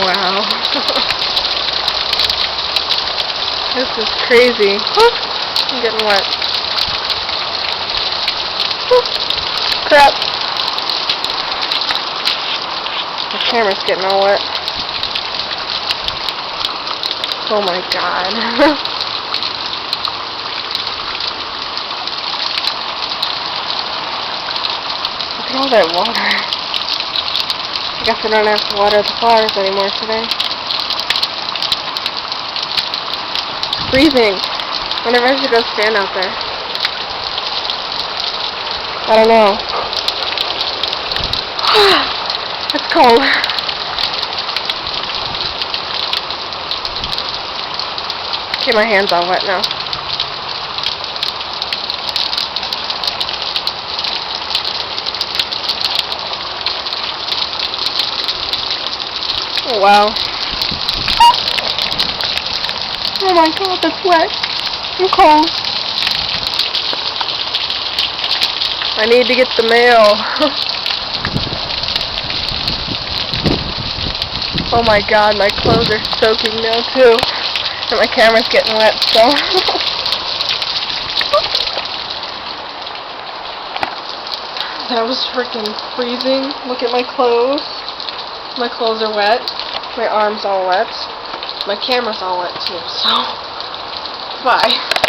Wow. This is crazy. I'm getting wet. Crap. The camera's getting all wet. Oh my god. Look at all that water. I guess I don't have to water the flowers anymore today. Freezing. I wonder if I should go stand out there. I don't know. It's cold. Okay, my hands all wet now. Oh wow. Oh my god, that's wet. I'm cold. I need to get the mail. Oh my god, my clothes are soaking now too. And my camera's getting wet, so. That was freaking freezing. Look at my clothes. My clothes are wet. My arm's all wet. My camera's all wet too, so. Bye.